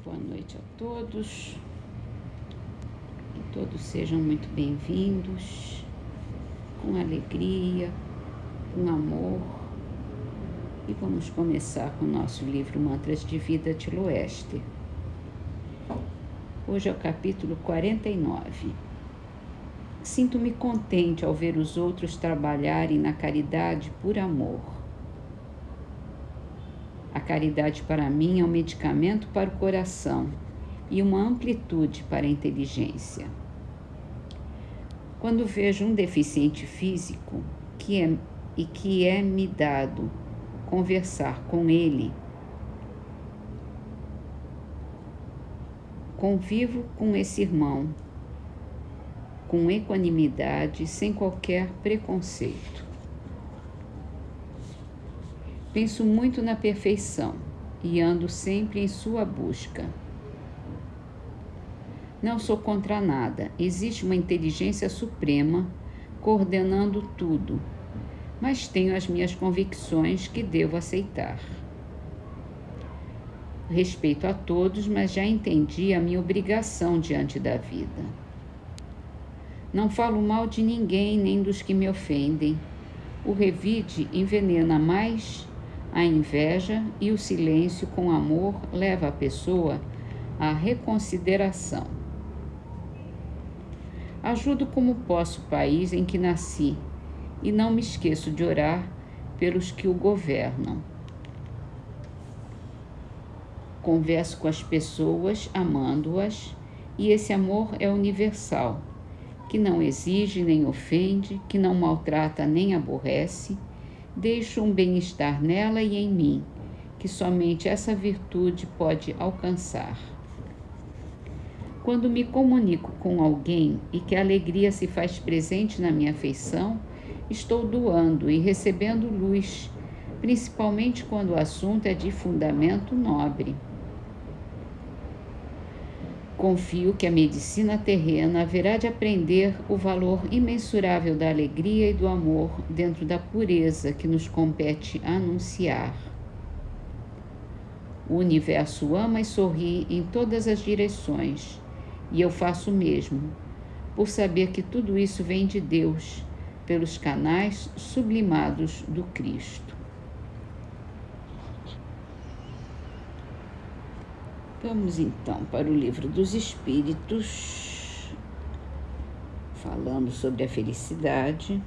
Boa noite a todos, que todos sejam muito bem-vindos, com alegria, com amor. E vamos começar com o nosso livro Mantras de Vida de Loester. Hoje é o capítulo 49. Sinto-me contente ao ver os outros trabalharem na caridade por amor. A caridade para mim é um medicamento para o coração e uma amplitude para a inteligência. Quando vejo um deficiente físico que é me dado conversar com ele, convivo com esse irmão com equanimidade, sem qualquer preconceito. Penso muito na perfeição e ando sempre em sua busca. Não sou contra nada, existe uma inteligência suprema coordenando tudo, mas tenho as minhas convicções que devo aceitar. Respeito a todos, mas já entendi a minha obrigação diante da vida. Não falo mal de ninguém, nem dos que me ofendem. O revide envenena mais a inveja e o silêncio com amor leva a pessoa à reconsideração. Ajudo como posso o país em que nasci e não me esqueço de orar pelos que o governam. Converso com as pessoas amando-as e esse amor é universal, que não exige nem ofende, que não maltrata nem aborrece. Deixo um bem-estar nela e em mim, que somente essa virtude pode alcançar. Quando me comunico com alguém e que a alegria se faz presente na minha afeição, estou doando e recebendo luz, principalmente quando o assunto é de fundamento nobre. Confio que a medicina terrena haverá de aprender o valor imensurável da alegria e do amor dentro da pureza que nos compete anunciar. O universo ama e sorri em todas as direções, e eu faço o mesmo, por saber que tudo isso vem de Deus, pelos canais sublimados do Cristo. Vamos então para o Livro dos Espíritos, falando sobre a felicidade.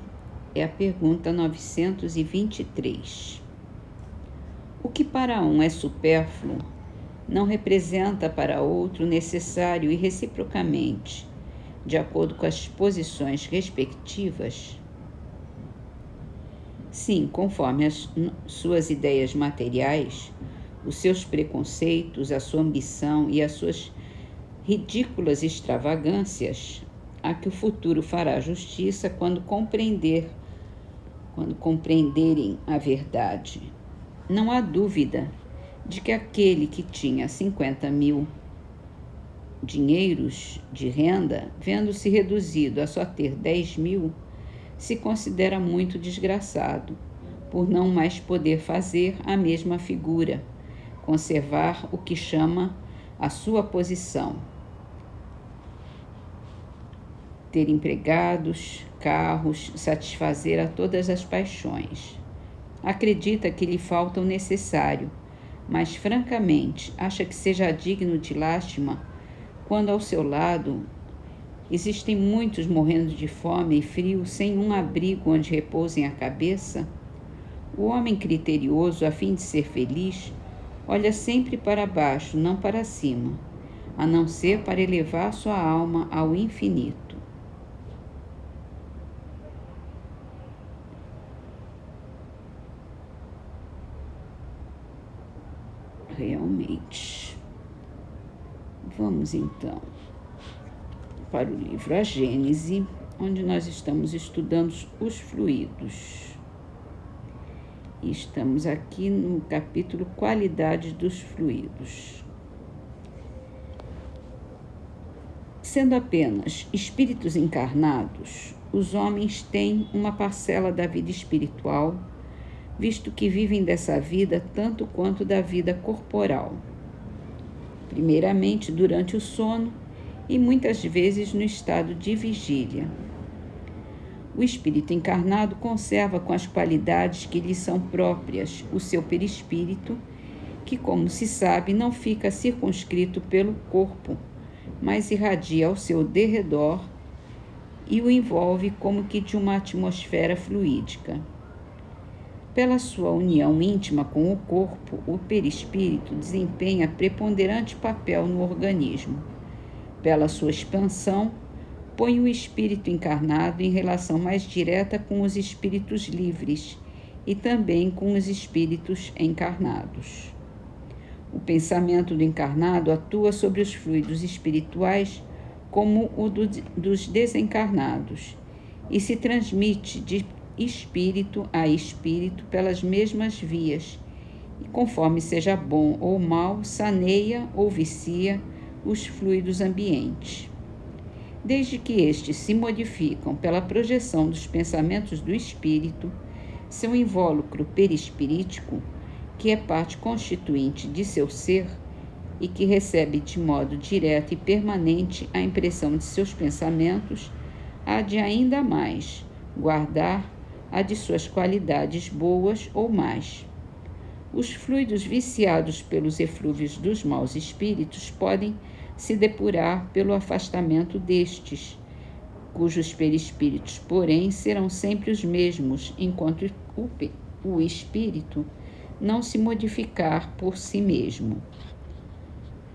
É a pergunta 923. O que para um é supérfluo não representa para outro necessário e reciprocamente, de acordo com as posições respectivas? Sim, conforme as suas ideias materiais, os seus preconceitos, a sua ambição e as suas ridículas extravagâncias, a que o futuro fará justiça quando compreenderem a verdade. Não há dúvida de que aquele que tinha 50.000 dinheiros de renda, vendo-se reduzido a só ter 10.000, se considera muito desgraçado, por não mais poder fazer a mesma figura, conservar o que chama a sua posição, ter empregados, carros, satisfazer a todas as paixões. Acredita que lhe falta o necessário, mas francamente acha que seja digno de lástima quando ao seu lado existem muitos morrendo de fome e frio sem um abrigo onde repousem a cabeça? O homem criterioso, a fim de ser feliz, olha sempre para baixo, não para cima, a não ser para elevar sua alma ao infinito. Realmente. Vamos então para o livro A Gênese, onde nós estamos estudando os fluidos. E estamos aqui no capítulo Qualidade dos Fluidos. Sendo apenas espíritos encarnados, os homens têm uma parcela da vida espiritual, visto que vivem dessa vida tanto quanto da vida corporal. primeiramente durante o sono e muitas vezes no estado de vigília. O espírito encarnado conserva com as qualidades que lhe são próprias o seu perispírito, que, como se sabe, não fica circunscrito pelo corpo, mas irradia ao seu derredor e o envolve como que de uma atmosfera fluídica. Pela sua união íntima com o corpo, o perispírito desempenha preponderante papel no organismo. Pela sua expansão, põe o espírito encarnado em relação mais direta com os espíritos livres e também com os espíritos encarnados. O pensamento do encarnado atua sobre os fluidos espirituais como o dos desencarnados e se transmite de espírito a espírito pelas mesmas vias e, conforme seja bom ou mal, saneia ou vicia os fluidos ambientes. Desde que estes se modificam pela projeção dos pensamentos do espírito, seu invólucro perispirítico, que é parte constituinte de seu ser e que recebe de modo direto e permanente a impressão de seus pensamentos, há de ainda mais guardar a de suas qualidades boas ou más. Os fluidos viciados pelos eflúvios dos maus espíritos podem se depurar pelo afastamento destes, cujos perispíritos, porém, serão sempre os mesmos, enquanto o espírito não se modificar por si mesmo.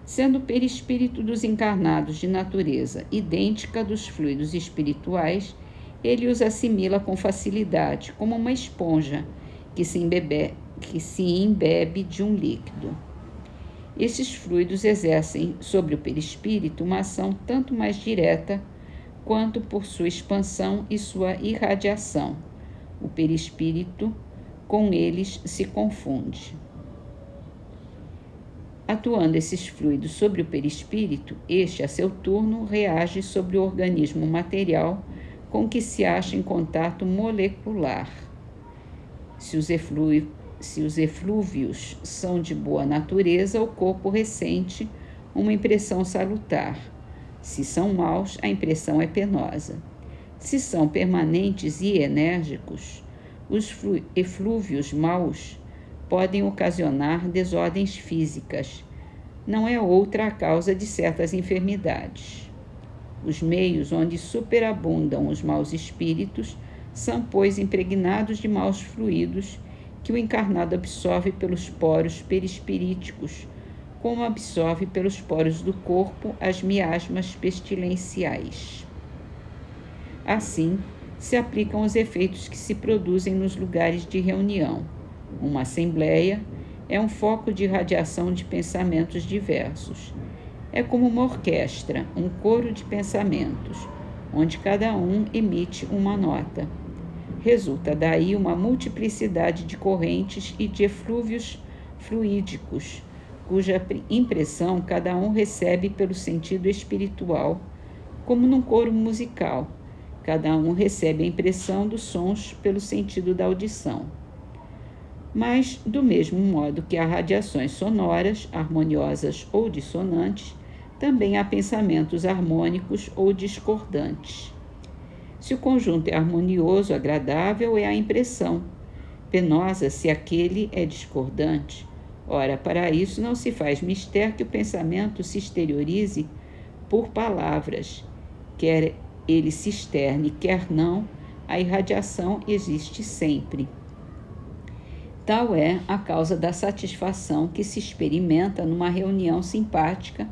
Sendo o perispírito dos encarnados de natureza idêntica dos fluidos espirituais, ele os assimila com facilidade, como uma esponja que se embebe de um líquido. Esses fluidos exercem sobre o perispírito uma ação tanto mais direta quanto por sua expansão e sua irradiação. O perispírito com eles se confunde. Atuando esses fluidos sobre o perispírito, este, a seu turno, reage sobre o organismo material com que se acha em contato molecular. Se os eflúvios são de boa natureza, o corpo ressente uma impressão salutar. Se são maus, a impressão é penosa. Se são permanentes e enérgicos, os eflúvios maus podem ocasionar desordens físicas. Não é outra a causa de certas enfermidades. Os meios onde superabundam os maus espíritos são, pois, impregnados de maus fluidos que o encarnado absorve pelos poros perispiríticos, como absorve pelos poros do corpo as miasmas pestilenciais. Assim, se aplicam os efeitos que se produzem nos lugares de reunião. Uma assembleia é um foco de radiação de pensamentos diversos. É como uma orquestra, um coro de pensamentos, onde cada um emite uma nota. Resulta daí uma multiplicidade de correntes e de eflúvios fluídicos, cuja impressão cada um recebe pelo sentido espiritual, como num coro musical. Cada um recebe a impressão dos sons pelo sentido da audição. Mas, do mesmo modo que há radiações sonoras, harmoniosas ou dissonantes, também há pensamentos harmônicos ou discordantes. Se o conjunto é harmonioso, agradável, é a impressão. Penosa se aquele é discordante. Ora, para isso não se faz mister que o pensamento se exteriorize por palavras. Quer ele se externe, quer não, a irradiação existe sempre. Tal é a causa da satisfação que se experimenta numa reunião simpática,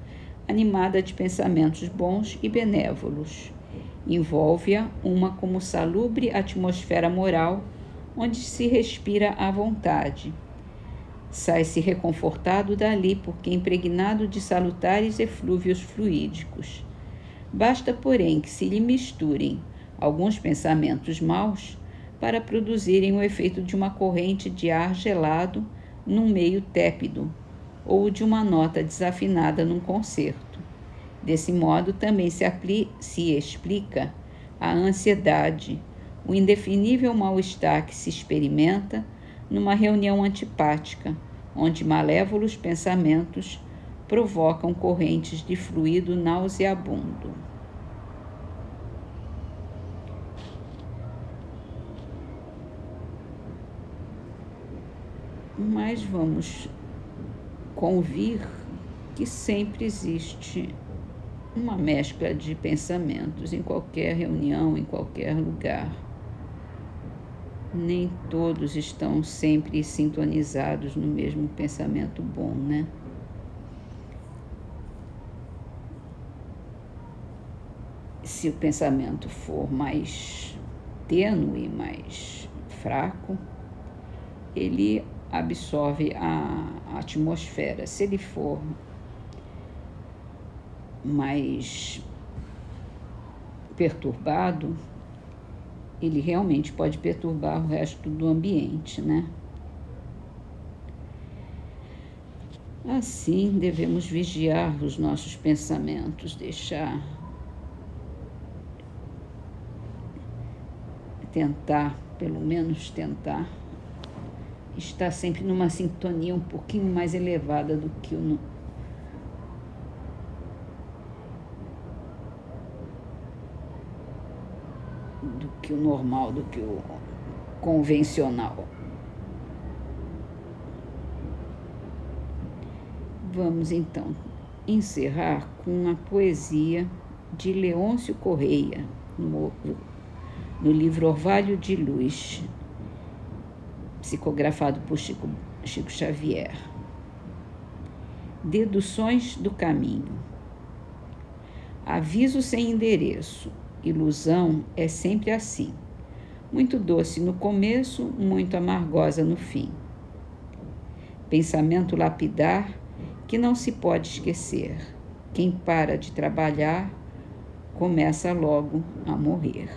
animada de pensamentos bons e benévolos. Envolve-a uma como salubre atmosfera moral, onde se respira à vontade. Sai-se reconfortado dali, porque impregnado de salutares eflúvios fluídicos. Basta, porém, que se lhe misturem alguns pensamentos maus para produzirem o efeito de uma corrente de ar gelado num meio tépido, ou de uma nota desafinada num concerto. Desse modo, também se explica a ansiedade, o indefinível mal-estar que se experimenta numa reunião antipática, onde malévolos pensamentos provocam correntes de fluido nauseabundo. Mas vamos convir que sempre existe uma mescla de pensamentos em qualquer reunião, em qualquer lugar. Nem todos estão sempre sintonizados no mesmo pensamento bom, né? Se o pensamento for mais tênue, mais fraco, ele absorve a atmosfera. Se ele for mais perturbado, ele realmente pode perturbar o resto do ambiente, né? Assim, devemos vigiar os nossos pensamentos, pelo menos tentar, estar sempre numa sintonia um pouquinho mais elevada do que o normal, do que o convencional. Vamos então encerrar com a poesia de Leôncio Correia, no livro Orvalho de Luz, psicografado por Chico Xavier. Deduções do caminho. Aviso sem endereço. Ilusão é sempre assim. Muito doce no começo, muito amargosa no fim. Pensamento lapidar que não se pode esquecer. Quem para de trabalhar, começa logo a morrer.